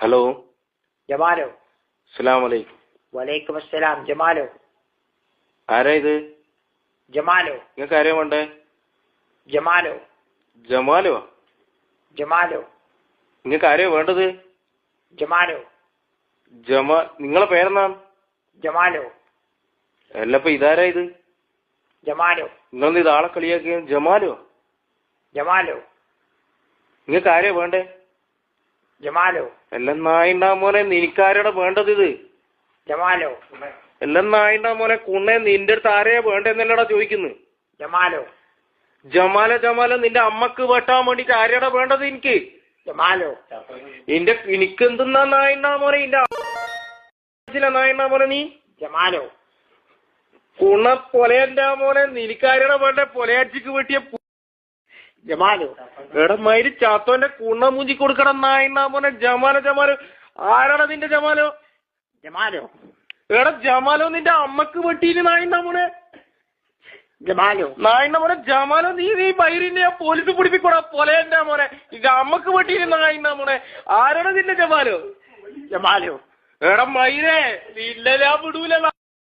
Hello ജമാലോ. അസ്സലാമു അലൈക്കും. വലൈക്കും അസ്സലാം. ജമാലോ. ആരാ ഇത്? ജമാലോ. നിങ്ങൾക്ക് ആരെയാ വേണ്ടേ? ജമാലോ. ജമാലോ? ജമാലോ. നിങ്ങൾക്ക് ആരെയാ വേണ്ടത്? ജമാലോ. നിങ്ങളെ പേരെന്നാ? ജമാലോ. അല്ലപ്പോ ഇതാരാ ഇത്? ജമാലോ. നിങ്ങളെന്ത് ഇത് ആളെ കളിയാക്കിയ? ജമാലോ? ജമാലോ. നിങ്ങൾക്ക് ആരെയാ വേണ്ടേ? ജമാലോ. എല്ലാം നായിണ്ടാ മോനെ, നിനക്കാരാടാ വേണ്ടത് ഇത്? ജമാലോ. എല്ലാം നായിണ്ടാ മോനെ കുണ്ണെ, നിന്റെ അടുത്ത് ആരെയാ വേണ്ടെന്നല്ലടാ ചോദിക്കുന്നത്. ജമാലോ. ജമാലോ ജമാലോ നിന്റെ അമ്മക്ക് വെട്ടാൻ വേണ്ടിട്ട് ആരെയാടാ വേണ്ടത് എനിക്ക്? ജമാലോ. എനിക്ക് എന്തെന്നാ നായിണ്ടാ മോനെ, ഇന്റെ നായിണ്ടാ മോനെ നീ? ജമാലോ. കുണ പൊലയന്റെ മോനെ, നിനക്കാരാടാ വേണ്ടേ? പൊലയാച്ചിക്ക് വെട്ടിയ ജമാലോ. എടാ മയില് ചാത്തോന്റെ കുണ്ണ മൂഞ്ചി കൊടുക്കട നായിണ്ടാ മോനെ. ജമാലോ ജമാലോ ആരാടാ നിന്റെ ജമാലോ? ജമാലോ. എടാ ജമാലോ നിന്റെ അമ്മക്ക് വെട്ടിയില് നായിണ്ടാ മോനെ. ജമാലോ. നായിണ്ടാ മോനെ ജമാലോ, നീ മയിലിനെ പോലീസ് പിടിപ്പിക്കൂടാ പൊലയന്റെ മോനെ. ഇത് അമ്മക്ക് വെട്ടിയില് നായിണ്ടാ മോനെ. ആരാടാ നിന്റെ ജമാലോ? ജമാലോ. എടാ മയിലേ, നിന്നെ ഞാൻ വിടൂല.